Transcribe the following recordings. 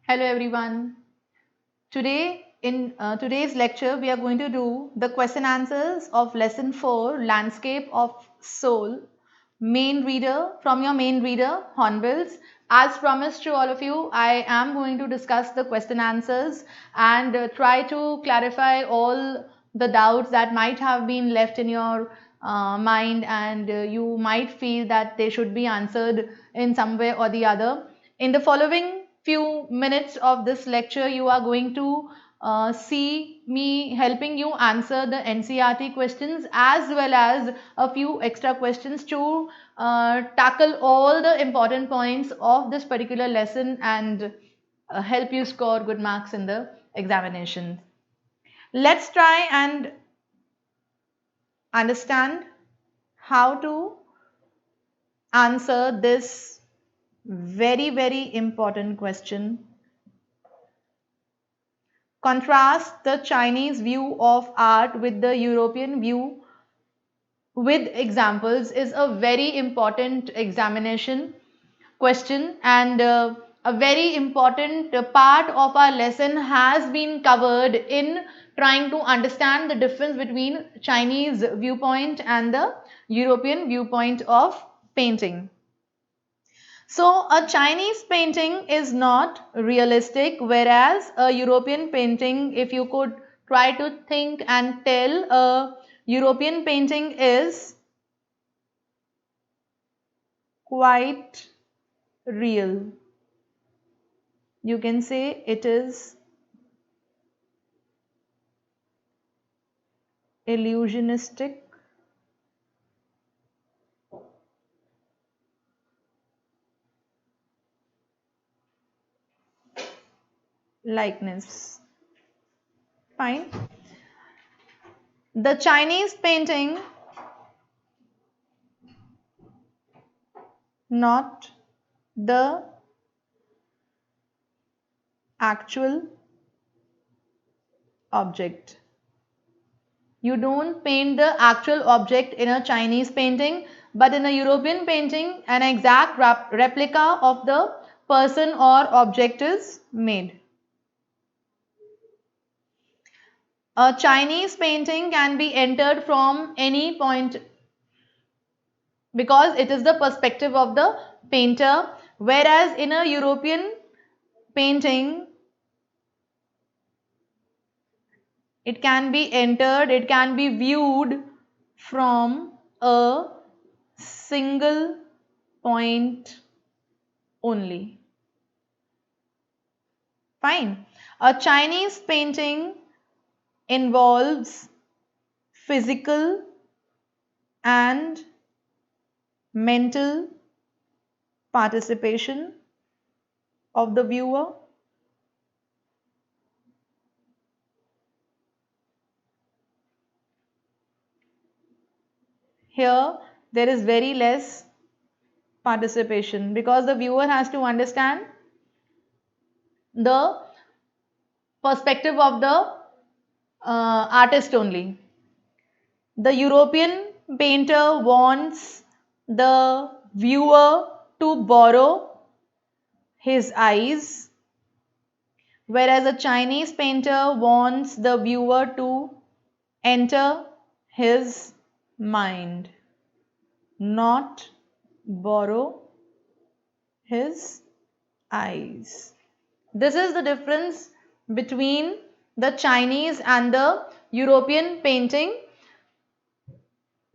Hello everyone. Today in today's lecture we are going to do the question answers of lesson 4 Landscape of Soul main reader from your main reader Hornbills. As promised to all of you, I am going to discuss the question answers and try to clarify all the doubts that might have been left in your mind, and you might feel that they should be answered in some way or the other. In the following few minutes of this lecture, you are going to see me helping you answer the NCERT questions as well as a few extra questions to tackle all the important points of this particular lesson and help you score good marks in the examination. Let's try and understand how to answer this very important question. Contrast the Chinese view of art with the European view with examples is a very important examination question, and a very important part of our lesson has been covered in trying to understand the difference between Chinese viewpoint and the European viewpoint of painting. So a Chinese painting is not realistic, whereas a European painting, if you could try to think and tell, a European painting is quite real. You can say it is illusionistic likeness. Fine. The Chinese painting, not the actual object. You don't paint the actual object in a Chinese painting, but in a European painting, an exact replica of the person or object is made. A Chinese painting can be entered from any point because it is the perspective of the painter, whereas in a European painting, it can be entered, it can be viewed from a single point only. Fine. A Chinese painting involves physical and mental participation of the viewer. Here, there is very less participation because the viewer has to understand the perspective of the artist only. The European painter wants the viewer to borrow his eyes, whereas a Chinese painter wants the viewer to enter his mind, not borrow his eyes. This is the difference between the Chinese and the European painting.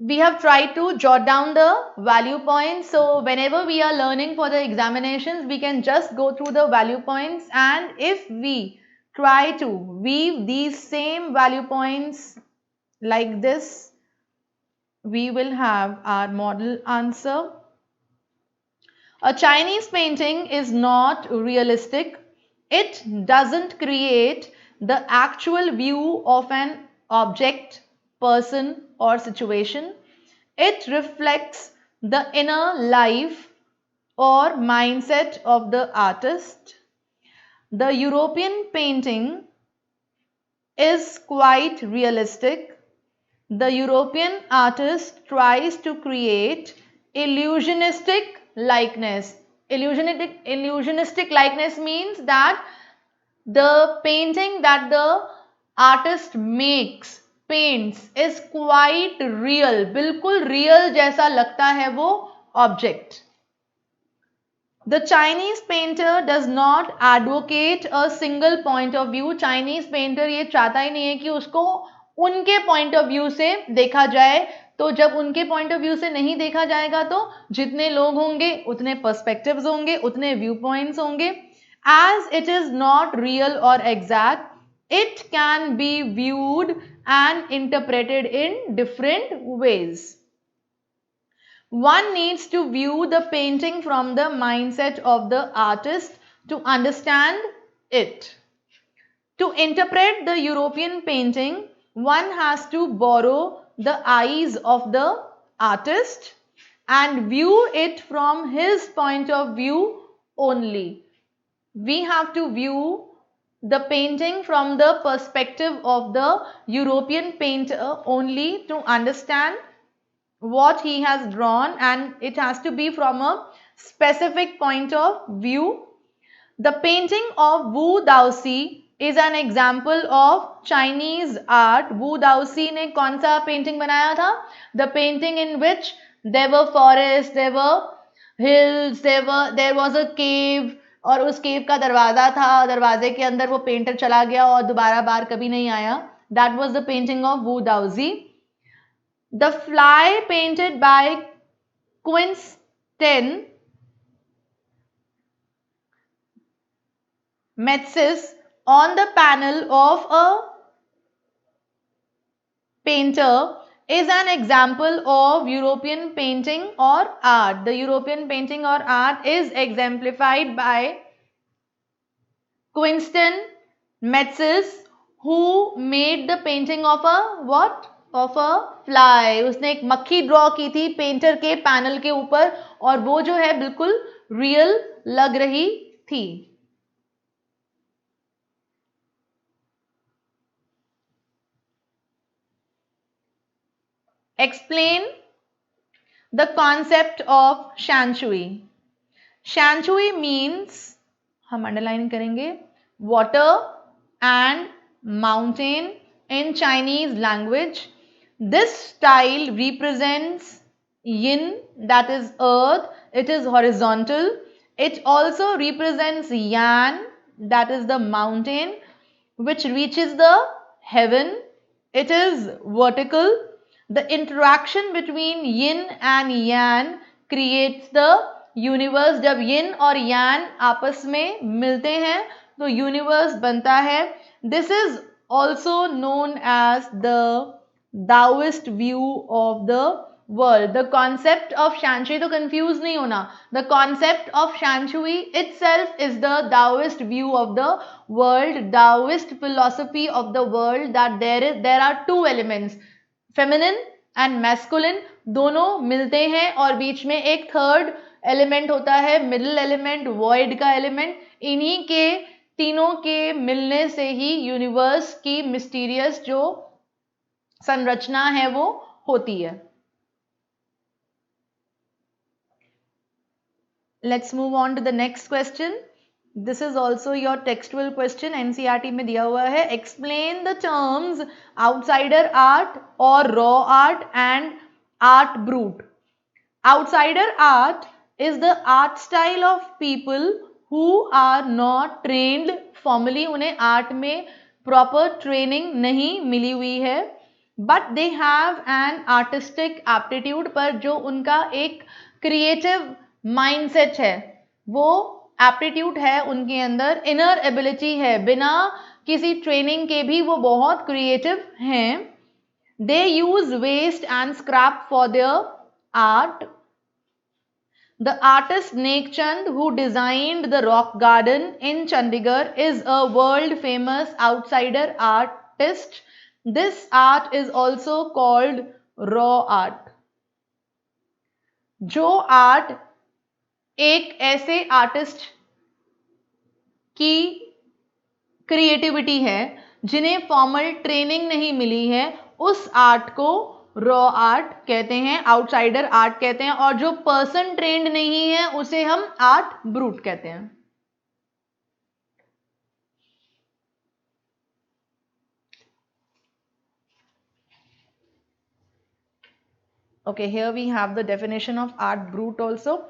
We have tried to jot down the value points, so whenever we are learning for the examinations, we can just go through the value points, and if we try to weave these same value points like this, we will have our model answer. A Chinese painting is not realistic. It doesn't create the actual view of an object, person, or situation. It reflects the inner life or mindset of the artist. The European painting is quite realistic. The European artist tries to create illusionistic likeness. Illusionistic likeness means that The painting that the artist makes, paints, is quite real. बिल्कुल real जैसा लगता है वो object. The Chinese painter does not advocate a single point of view. Chinese painter ये चाहता ही नहीं है कि उसको उनके point of view से देखा जाए. तो जब उनके point of view से नहीं देखा जाएगा तो जितने लोग होंगे उतने perspectives होंगे, उतने viewpoints होंगे. As it is not real or exact, it can be viewed and interpreted in different ways. One needs to view the painting from the mindset of the artist to understand it. To interpret the European painting, one has to borrow the eyes of the artist and view it from his point of view only. We have to view the painting from the perspective of the European painter only to understand what he has drawn, and it has to be from a specific point of view. The painting of Wu Daoxi is an example of Chinese art. Wu Daoxi ने कौन सा painting बनाया था? The painting in which there were forests, there were hills, there was a cave, और उस केव का दरवाजा था, दरवाजे के अंदर वो पेंटर चला गया और दोबारा बाहर कभी नहीं आया. That was the painting of Wu Daoxi. The fly painted by Quinctin Metzis on the panel of a painter is an example of European painting or art. The European painting or art is exemplified by Quinctin Metzis, who made the painting of a what? Of a fly. उसने एक मक्खी draw की थी painter के panel के ऊपर और वो जो है बिल्कुल रियल लग रही थी. Explain the concept of shanshui. Shanshui means, हम अंडरलाइन करेंगे, water and mountain in Chinese language. This style represents yin, that is earth. It is horizontal. It also represents yan, that is the mountain, which reaches the heaven. It is vertical. The interaction between yin and yang creates the universe. जब yin और yang आपस में मिलते हैं तो universe बनता है. This is also known as the Daoist view of the world. The concept of shanshui, तो कंफ्यूज नहीं होना, the concept of shanshui itself is the Taoist view of the world, Taoist philosophy of the world, that there are two elements, feminine and masculine, दोनों मिलते हैं और बीच में एक third element होता है, मिडिल एलिमेंट, वॉइड का एलिमेंट. इन्हीं के तीनों के मिलने से ही यूनिवर्स की मिस्टीरियस जो संरचना है वो होती है. Let's move on to the next question. This is also your textual question. NCERT में दिया हुआ है. Explain the terms outsider art or raw art and art brut. Outsider art is the art style of people who are not trained formally. उन्हें art में proper training नहीं मिली हुई है, but they have an artistic aptitude. पर जो उनका एक creative mindset है, वो aptitude है उनके अंदर, inner ability है, बिना किसी training के भी वो बहुत creative हैं. They use waste and scrap for their art. The artist Nek Chand, who designed the rock garden in Chandigarh, is a world famous outsider artist. This art is also called raw art. जो art एक ऐसे artist की creativity है जिन्हें formal training नहीं मिली है, उस art को रॉ आर्ट कहते हैं, आउटसाइडर आर्ट कहते हैं. और जो पर्सन ट्रेंड नहीं है उसे हम आर्ट ब्रूट कहते हैं. Okay, here we have the definition of art brut also.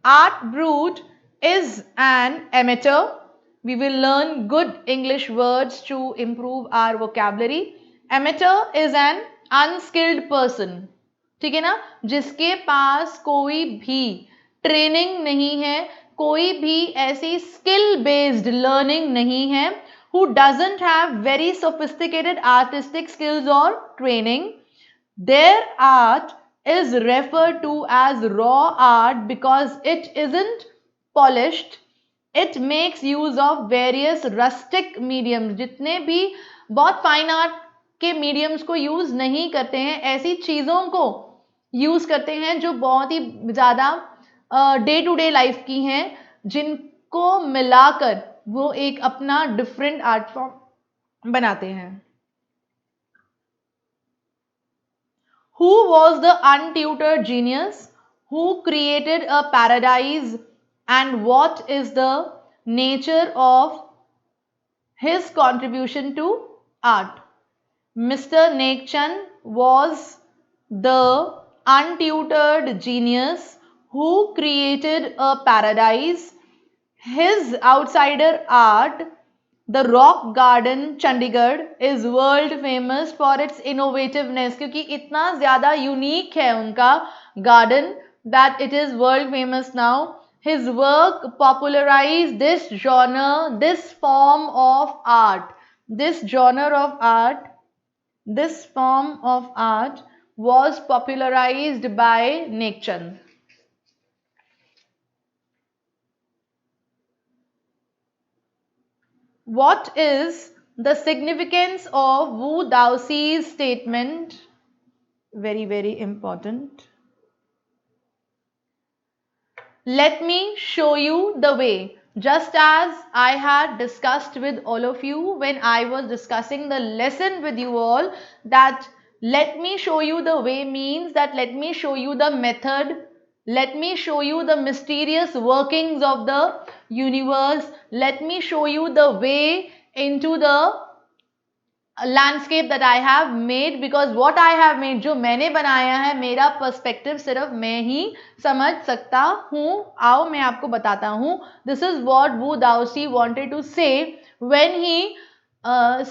Art brut is an amateur. We will learn good English words to improve our vocabulary. Amateur is an unskilled person. ठीक है ना, जिसके पास कोई भी training नहीं है, कोई भी ऐसी स्किल बेस्ड लर्निंग नहीं है, who doesn't have very sophisticated artistic skills or training. Their art is referred to as raw art because it isn't polished. It makes use of various rustic mediums. जितने भी बहुत fine art के mediums को use नहीं करते हैं, ऐसी चीजों को यूज करते हैं जो बहुत ही ज्यादा डे टू डे लाइफ की हैं, जिनको मिलाकर वो एक अपना डिफरेंट आर्ट फॉर्म बनाते हैं. Who was the untutored genius who created a paradise, and what is the nature of his contribution to art? Mr. Nekchand was the untutored genius who created a paradise. His outsider art, the Rock Garden Chandigarh, is world famous for its innovativeness. क्योंकि इतना ज़्यादा unique है उनका garden that it is world famous now. His work popularized this genre, this form of art. This genre of art, this form of art was popularized by Nekchand. What is the significance of Wu Daoxi's statement? Very, very important. Let me show you the way. Just as I had discussed with all of you when I was discussing the lesson with you all, that let me show you the way means that let me show you the method, let me show you the mysterious workings of the universe, let me show you the way into the landscape that I have made, because what I have made, जो मैंने बनाया है, मेरा perspective सिर्फ मैं ही समझ सकता हूं. आओ मैं आपको बताता हूं. This is what Wu Daozi wanted to say when he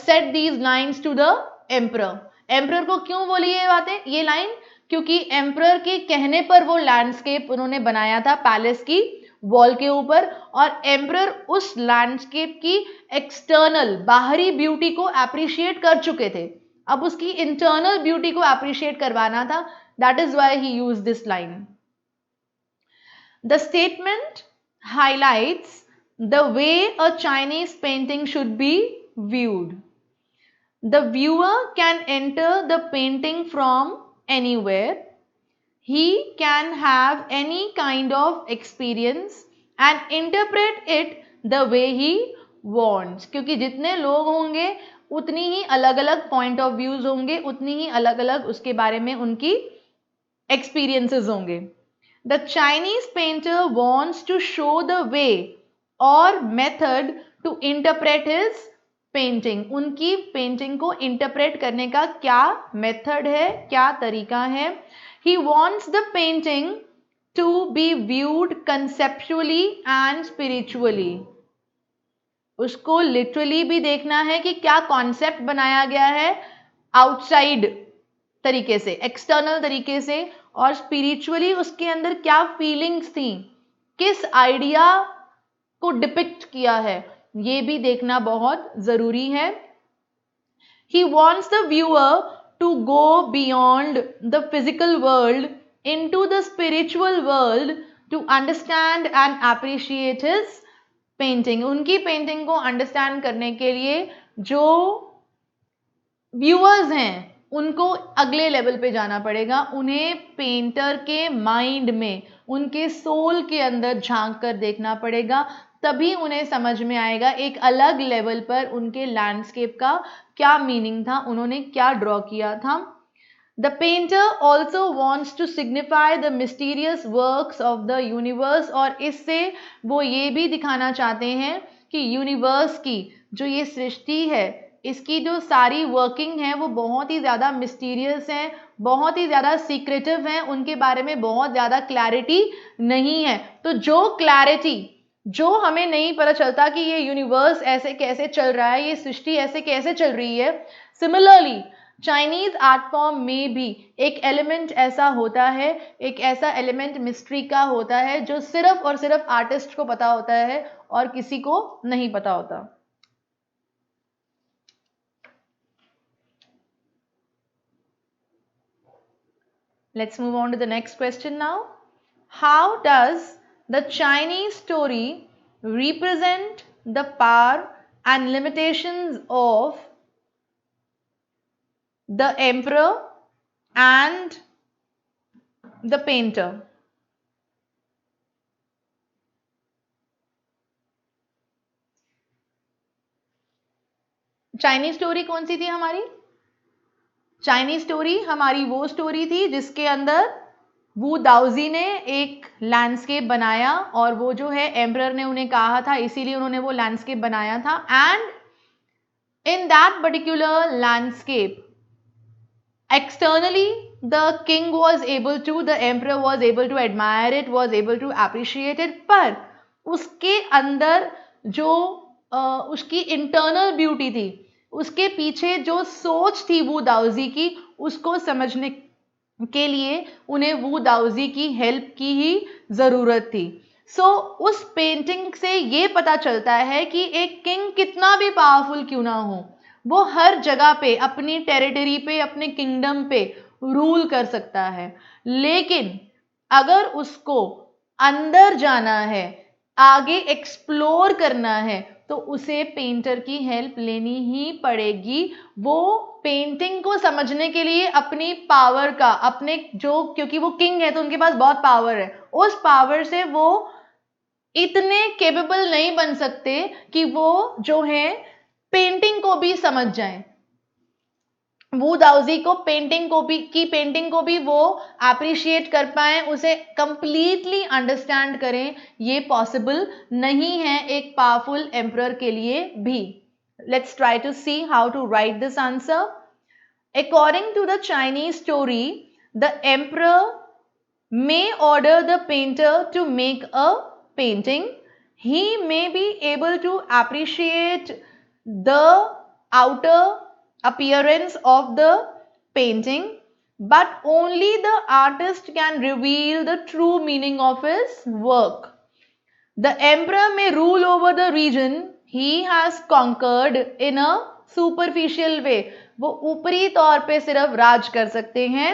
said these lines to the emperor. Emperor को क्यों बोली ये बातें, ये लाइन? क्योंकि एम्परर के कहने पर वो लैंडस्केप उन्होंने बनाया था पैलेस की वॉल के ऊपर, और एम्परर उस लैंडस्केप की एक्सटर्नल बाहरी ब्यूटी को अप्रिशिएट कर चुके थे. अब उसकी इंटरनल ब्यूटी को अप्रिशिएट करवाना था. That is why he used this line. The statement highlights the way a Chinese painting should be viewed. The viewer can enter the painting from anywhere. He can have any kind of experience and interpret it the way he wants. क्योंकि जितने लोग होंगे उतनी ही अलग अलग point of views होंगे, उतनी ही अलग अलग उसके बारे में उनकी एक्सपीरियंसेस होंगे. The Chinese painter wants to show the way और method to interpret his painting. उनकी पेंटिंग को इंटरप्रेट करने का क्या मेथड है, क्या तरीका है. He wants the painting to be viewed conceptually and spiritually. उसको लिटरली भी देखना है कि क्या कॉन्सेप्ट बनाया गया है आउटसाइड तरीके से, एक्सटर्नल तरीके से, और स्पिरिचुअली उसके अंदर क्या फीलिंग्स थी, किस आइडिया को डिपिक्ट किया है, ये भी देखना बहुत जरूरी है. He wants the viewer to go beyond the physical world into the spiritual world to understand and appreciate his painting. उनकी पेंटिंग को अंडरस्टैंड करने के लिए जो व्यूअर्स हैं उनको अगले लेवल पे जाना पड़ेगा. उन्हें पेंटर के माइंड में, उनके सोल के अंदर झांक कर देखना पड़ेगा, तभी उन्हें समझ में आएगा एक अलग लेवल पर उनके लैंडस्केप का क्या मीनिंग था, उन्होंने क्या ड्रॉ किया था. The painter also wants to signify the mysterious works of the universe. और इससे वो ये भी दिखाना चाहते हैं कि यूनिवर्स की जो ये सृष्टि है, इसकी जो सारी वर्किंग है वो बहुत ही ज़्यादा मिस्टीरियस है, बहुत ही ज़्यादा सीक्रेटिव है, उनके बारे में बहुत ज़्यादा क्लैरिटी नहीं है। तो जो क्लैरिटी, जो हमें नहीं पता चलता कि ये यूनिवर्स ऐसे कैसे चल रहा है, ये सृष्टि ऐसे कैसे चल रही है, सिमिलरली चाइनीज आर्ट फॉर्म में भी एक एलिमेंट ऐसा होता है, एक ऐसा एलिमेंट मिस्ट्री का होता है जो सिर्फ और सिर्फ आर्टिस्ट को पता होता है और किसी को नहीं पता होता। Let's move on to the next question now. How does the Chinese story represent the power and limitations of the emperor and the painter? Chinese story कौन सी थी हमारी? चाइनीज स्टोरी हमारी वो स्टोरी थी जिसके अंदर वू दाउजी ने एक लैंडस्केप बनाया और वो जो है एम्परर ने उन्हें कहा था, इसीलिए उन्होंने वो लैंडस्केप बनाया था। And in that particular landscape externally the king was able to, the emperor was able to admire it, was able to appreciate it, पर उसके अंदर जो उसकी इंटरनल ब्यूटी थी, उसके पीछे जो सोच थी वू दाउजी की, उसको समझने के लिए उन्हें वू दाउजी की हेल्प की ही ज़रूरत थी। सो उस पेंटिंग से ये पता चलता है कि एक किंग कितना भी पावरफुल क्यों ना हो, वो हर जगह पे, अपनी टेरिटरी पे, अपने किंगडम पे रूल कर सकता है, लेकिन अगर उसको अंदर जाना है, आगे एक्सप्लोर करना है, तो उसे पेंटर की हेल्प लेनी ही पड़ेगी। वो पेंटिंग को समझने के लिए अपनी पावर का, अपने जो, क्योंकि वो किंग है तो उनके पास बहुत पावर है, उस पावर से वो इतने केपेबल नहीं बन सकते कि वो जो है पेंटिंग को भी समझ जाएं। वू दाउजी को पेंटिंग को भी वो अप्रिशिएट कर पाए, उसे कंप्लीटली अंडरस्टैंड करें, ये पॉसिबल नहीं है एक पावरफुल एम्परर के लिए भी। Let's try to see how to write this answer. According to the Chinese story, the emperor may order the painter to make a painting. He may be able to appreciate the outer appearance of the painting, but only the artist can reveal the true meaning of his work. The emperor may rule over the region he has conquered in a superficial way. वो ऊपरी तौर पे सिर्फ राज कर सकते हैं,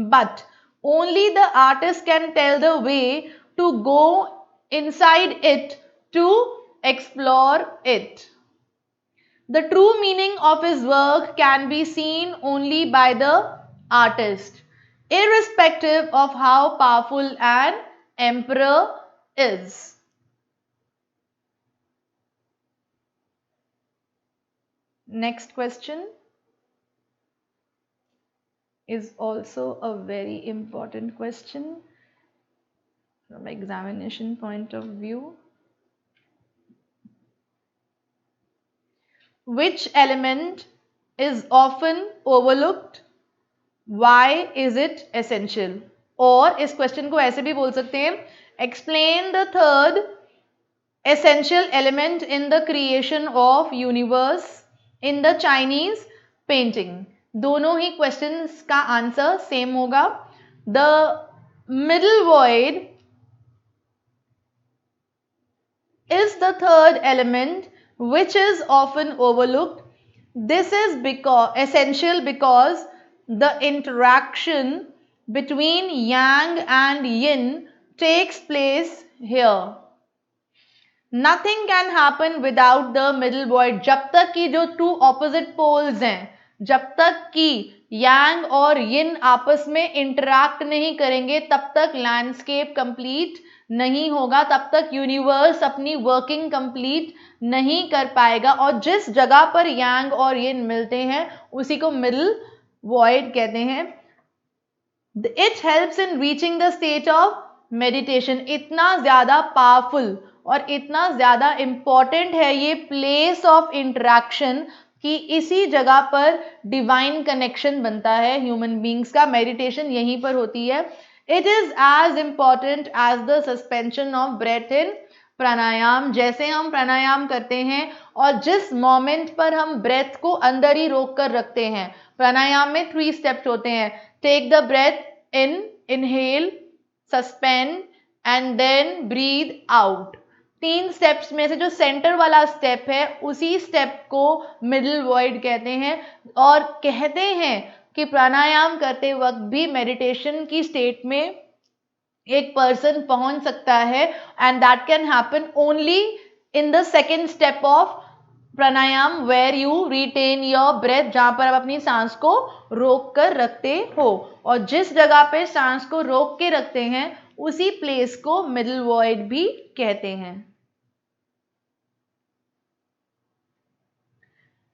but only the artist can tell the way to go inside it to explore it. The true meaning of his work can be seen only by the artist, irrespective of how powerful an emperor is. Next question is also a very important question from examination point of view. Which element is often overlooked? Why is it essential? और इस question को ऐसे भी बोल सकते हैं, explain the third essential element in the creation of universe in the Chinese painting. दोनों ही questions का आंसर सेम होगा। The middle void is the third element which is often overlooked. This is essential because the interaction between yang and yin takes place here. Nothing can happen without the middle void. जब तक कि जो to opposite poles हैं, जब तक कि यांग और यिन आपस में इंटरैक्ट नहीं करेंगे, तब तक लैंडस्केप कंप्लीट नहीं होगा, तब तक यूनिवर्स अपनी वर्किंग कंप्लीट नहीं कर पाएगा। और जिस जगह पर यांग और यिन मिलते हैं उसी को मिडल वॉइड कहते हैं। It helps in reaching the state of meditation. इतना ज्यादा पावरफुल और इतना ज्यादा इंपॉर्टेंट है ये प्लेस ऑफ इंटरैक्शन कि इसी जगह पर डिवाइन कनेक्शन बनता है ह्यूमन बींग्स का, मेडिटेशन यहीं पर होती है। It is as important as the suspension of breath in pranayama. जैसे हम प्राणायाम करते हैं और जिस मोमेंट पर हम ब्रेथ को अंदर ही रोक कर रखते हैं, प्राणायाम में 3 स्टेप्स होते हैं, take the breath in, inhale, suspend and then breathe out. 3 steps में से जो सेंटर वाला स्टेप है उसी स्टेप को मिडिल वॉइड कहते हैं, और कहते हैं कि प्राणायाम करते वक्त भी मेडिटेशन की स्टेट में एक पर्सन पहुंच सकता है, and that can happen only in the second step of pranayama where you retain your breath, जहां पर आप अपनी सांस को रोक कर रखते हो। और जिस जगह पे सांस को रोक के रखते हैं उसी प्लेस को मिडिल वॉइड भी कहते हैं।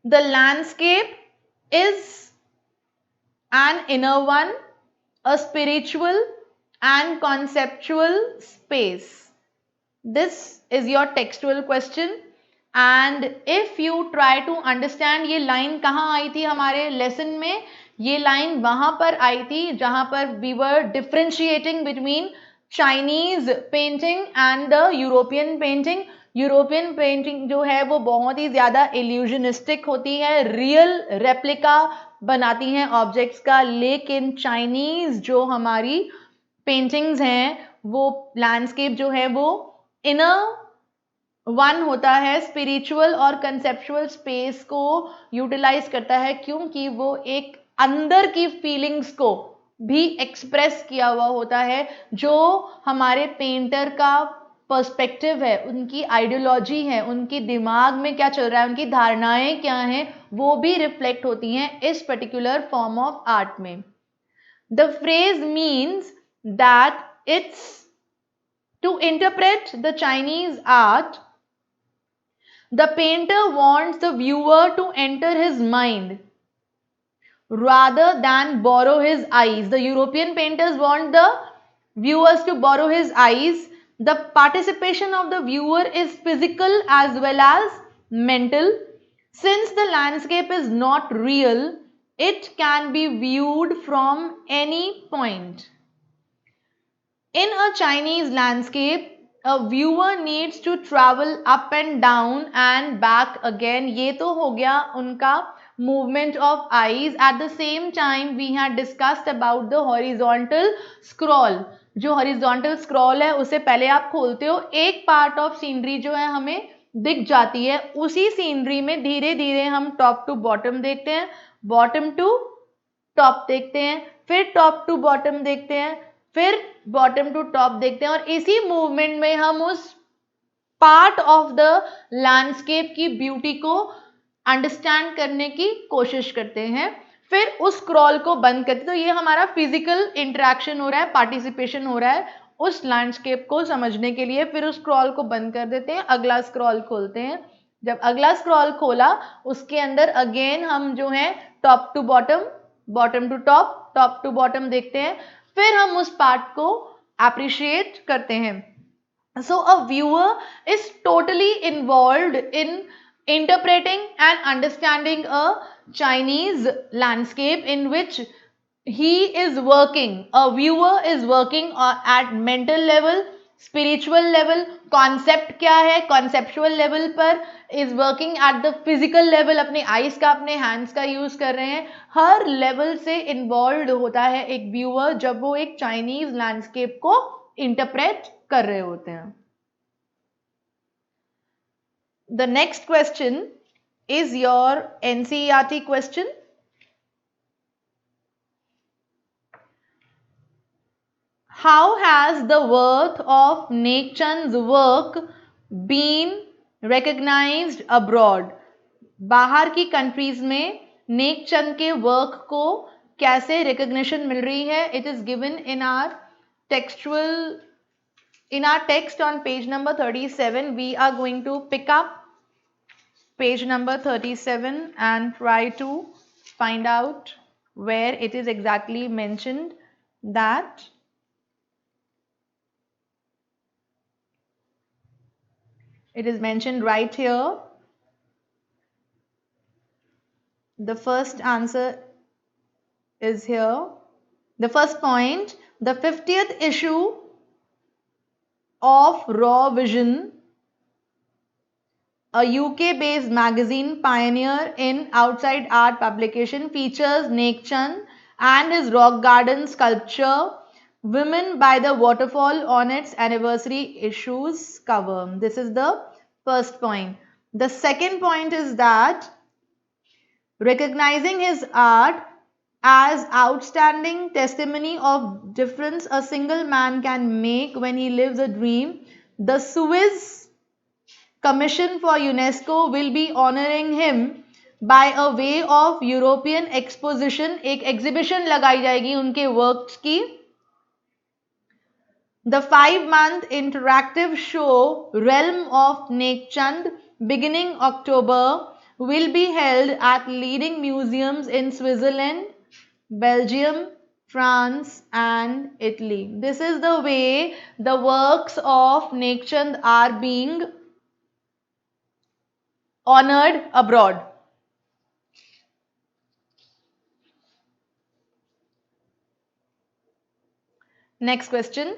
The landscape is an inner one, a spiritual and conceptual space. This is your textual question, and if you try to understand ये लाइन कहाँ आई थी हमारे लेसन में, ये लाइन वहां पर आई थी जहां पर we were differentiating between Chinese painting and the European painting। European painting जो है वो बहुत ही ज्यादा इल्यूजनिस्टिक होती है, रियल रेप्लिका बनाती हैं ऑब्जेक्ट्स का, लेकिन चाइनीज जो हमारी पेंटिंग्स हैं वो लैंडस्केप जो है वो इनर वन होता है, स्पिरिचुअल और कंसेप्चुअल स्पेस को यूटिलाइज करता है, क्योंकि वो एक अंदर की फीलिंग्स को भी एक्सप्रेस किया हुआ होता है। जो हमारे पेंटर का पर्सपेक्टिव है, उनकी आइडियोलॉजी है, उनकी दिमाग में क्या चल रहा है, उनकी धारणाएं क्या हैं, वो भी रिफ्लेक्ट होती हैं इस पर्टिकुलर फॉर्म ऑफ आर्ट में। The phrase means that it's to interpret the Chinese art, the painter wants the viewer to enter his mind rather than borrow his eyes. The European painters want the viewers to borrow his eyes. The participation of the viewer is physical as well as mental. Since the landscape is not real, it can be viewed from any point. In a Chinese landscape, a viewer needs to travel up and down and back again. ये तो हो गया उनका movement of eyes. At the same time, we had discussed about the horizontal scroll. जो horizontal scroll है उसे पहले आप खोलते हो, एक part of scenery जो है हमें दिख जाती है, उसी scenery में धीरे धीरे हम top to bottom देखते हैं, bottom to टॉप देखते हैं, फिर टॉप टू बॉटम देखते हैं, फिर बॉटम टू टॉप देखते हैं, और इसी मूवमेंट में हम उस पार्ट ऑफ द लैंडस्केप की ब्यूटी को अंडरस्टैंड करने की कोशिश करते हैं, फिर उस स्क्रॉल को बंद करते हैं। तो ये हमारा फिजिकल इंटरेक्शन हो रहा है, पार्टिसिपेशन हो रहा है उस लैंडस्केप को समझने के लिए। फिर उस स्क्रॉल को बंद कर देते हैं, अगला स्क्रॉल खोलते हैं। जब अगला स्क्रॉल खोला उसके अंदर अगेन हम जो है top to bottom, bottom to top, top to bottom देखते हैं, फिर हम उस पार्ट को अप्रिशिएट करते हैं। So a viewer is totally involved in interpreting and understanding a Chinese landscape in which he is working. A viewer is working at mental level, spiritual level, concept क्या है, conceptual level पर is working at the physical level, अपने eyes का, अपने hands का use कर रहे हैं, हर level से involved होता है एक viewer जब वो एक Chinese landscape को interpret कर रहे होते हैं। The next question is your NCERT question. How has the worth of Nekchand's work been recognized abroad? बाहर की कंट्रीज में नेकचंद के वर्क को कैसे रिकग्निशन मिल रही है? It is given in our text on page number 37. We are going to pick up page number 37 and try to find out where it is exactly mentioned that it is mentioned right here. The first answer is here. The first point, the 50th issue of Raw Vision, a UK-based magazine pioneer in outside art publication, features Nekchand and his rock garden sculpture Women by the Waterfall on its anniversary issues cover. This is the first point. The second point is that recognizing his art as outstanding testimony of difference a single man can make when he lives a dream, the Suez Commission for UNESCO will be honoring him by a way of European exposition. एक exhibition लगाई जाएगी उनके works की. The 5-month interactive show Realm of Nekchand, beginning October, will be held at leading museums in Switzerland, Belgium, France and Italy. This is the way the works of Nekchand are being honored abroad. Next question,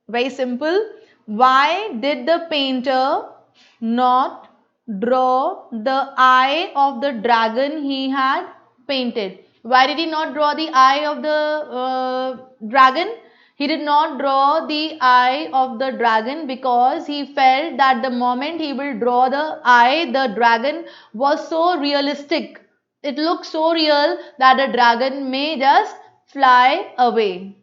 very simple. Why did the painter not draw the eye of the dragon he had painted? Why did he not draw the eye of the dragon? He did not draw the eye of the dragon because he felt that the moment he will draw the eye, the dragon was so realistic. It looks so real that the dragon may just fly away.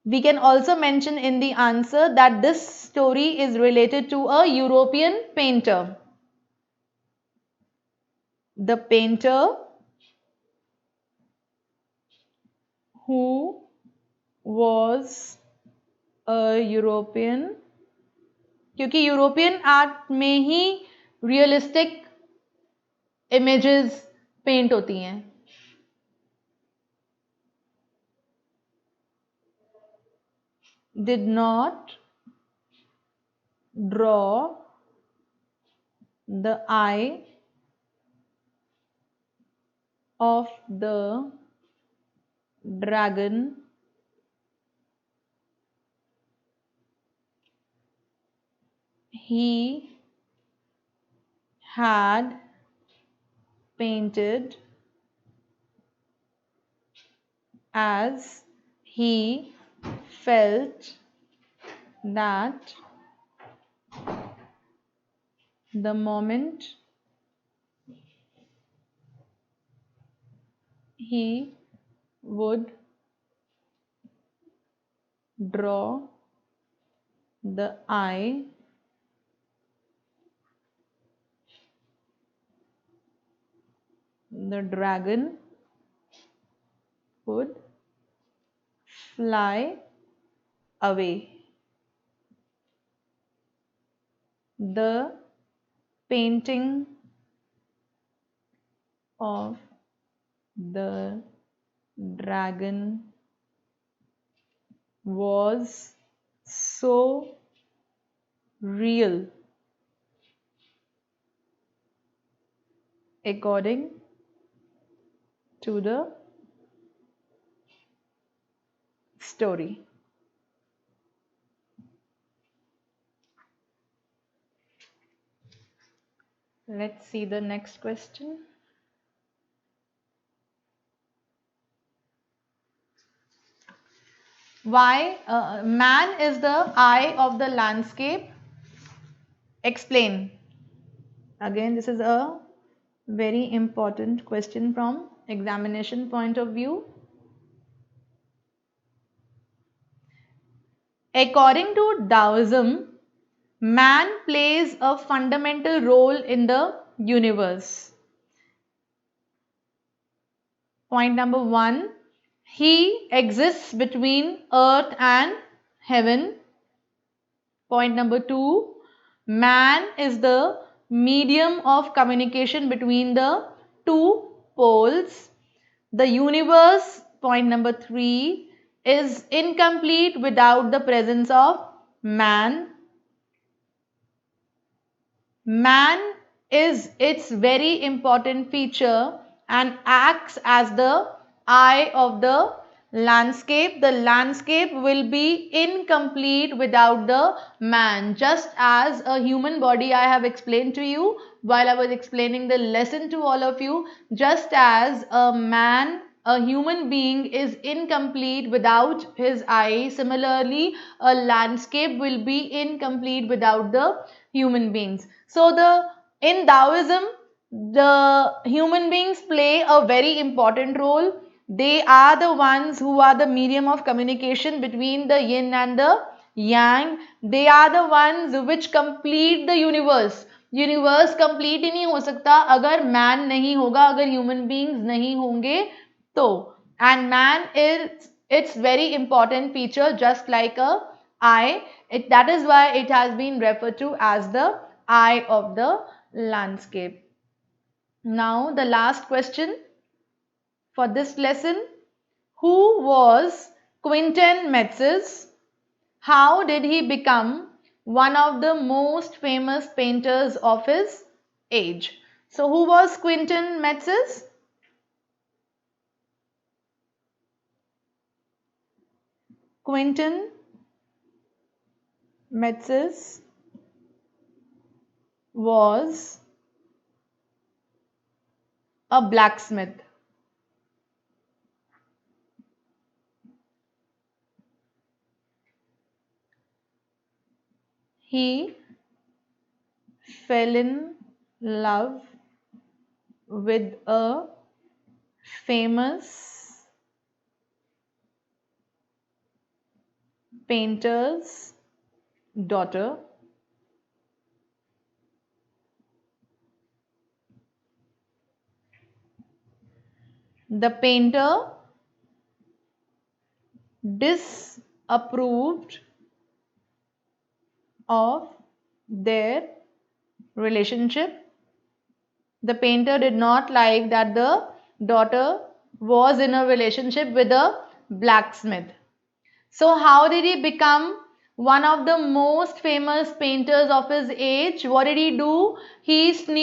We can also mention in the answer that this story is related to a European painter. The painter who was a European, क्योंकि European art में ही realistic images paint होती हैं. Did not draw the eye of the dragon he had painted as he felt that the moment he would draw the eye, the dragon would fly away. The painting of the dragon was so real, according to the story. Let's see the next question. Why man is the eye of the landscape? Explain. Again, this is a very important question from examination point of view. According to Taoism, man plays a fundamental role in the universe. Point number 1, he exists between earth and heaven. Point number 2, man is the medium of communication between the two poles. The universe, point number 3, is incomplete without the presence of man. Man is its very important feature and acts as the eye of the landscape. The landscape will be incomplete without the man. Just as a human body I have explained to you while I was explaining the lesson to all of you, just as a man, a human being is incomplete without his eye, similarly a landscape will be incomplete without the human beings. So the in Taoism, the human beings play a very important role. They are the ones who are the medium of communication between the yin and the yang. They are the ones which complete the universe. Universe complete ही नहीं हो सकता अगर man नहीं होगा, अगर human beings नहीं होंगे तो. And man is it's very important feature just like a eye. That is why it has been referred to as the eye of the landscape. Now the last question for this lesson. Who was Quentin Metzes? How did he become one of the most famous painters of his age? So who was Quentin Metzes? Quentin Metzes was a blacksmith. He fell in love with a famous painter's daughter. The painter disapproved of their relationship. The painter did not like that the daughter was in a relationship with a blacksmith. So how did he become one of the most famous painters of his age? What did he do? He stealthily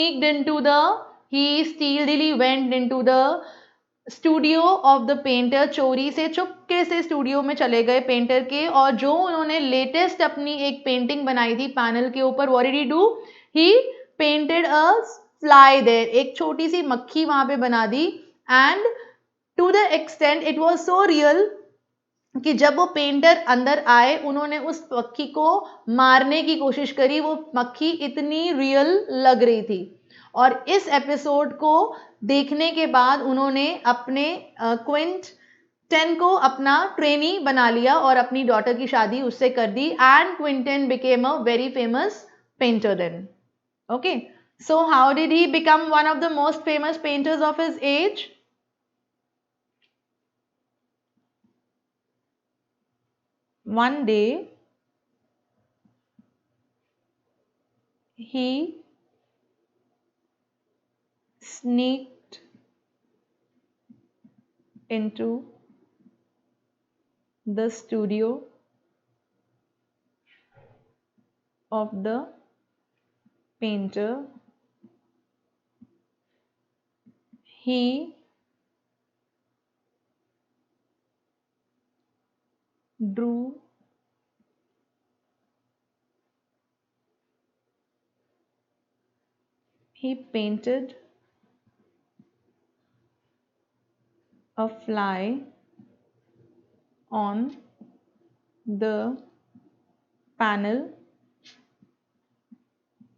went into the studio of the painter. चोरी से चुपके से studio में चले गए painter के, और जो उन्होंने लेटेस्ट अपनी एक पेंटिंग बनाई थी पैनल के ऊपर, what did he do? He painted a fly there. एक छोटी सी मक्खी वहां पे बना दी. And to the extent it was so real कि जब वो पेंटर अंदर आए उन्होंने उस मक्खी को मारने की कोशिश करी. वो मक्खी इतनी रियल लग रही थी. और इस एपिसोड को देखने के बाद उन्होंने अपने क्विंटन को अपना ट्रेनी बना लिया और अपनी डॉटर की शादी उससे कर दी. And Quentin became a very famous painter then. Okay, so how did he become one of the most famous painters of his age? One day he sneaked into the studio of the painter. He drew he painted a fly on the panel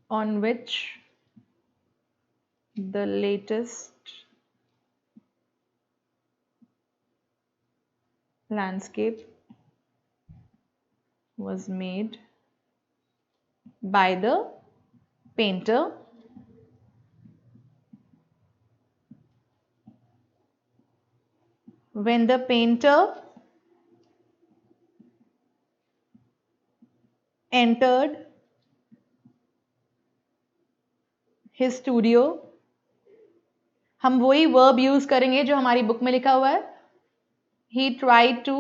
on which the latest landscape was made by the painter. When the painter entered his studio, हम वही verb use करेंगे जो हमारी book में लिखा हुआ है. He tried to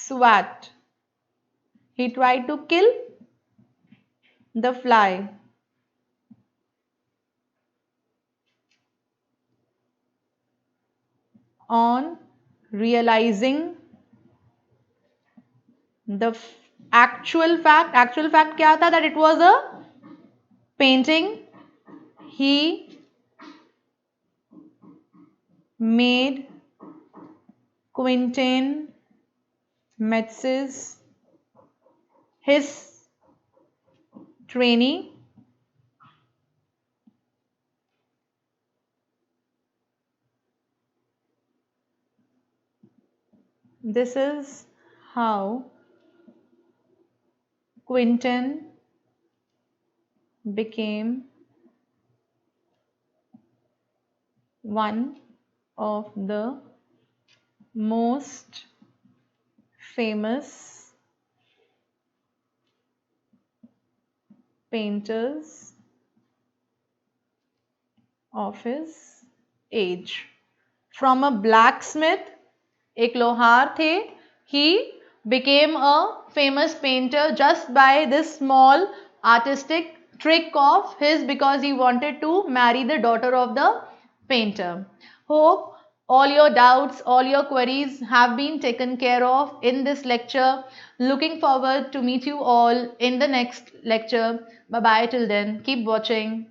swat. He tried to kill the fly. on realizing the actual fact क्या था, that it was a painting he made Quentin Metz's his trainee. This is how Quentin became one of the most famous painters of his age. From a blacksmith, एक लोहार थे, he became a famous painter just by this small artistic trick of his, because he wanted to marry the daughter of the painter. Hope all your doubts, all your queries have been taken care of in this lecture. Looking forward to meet you all in the next lecture. Bye bye till then. Keep watching.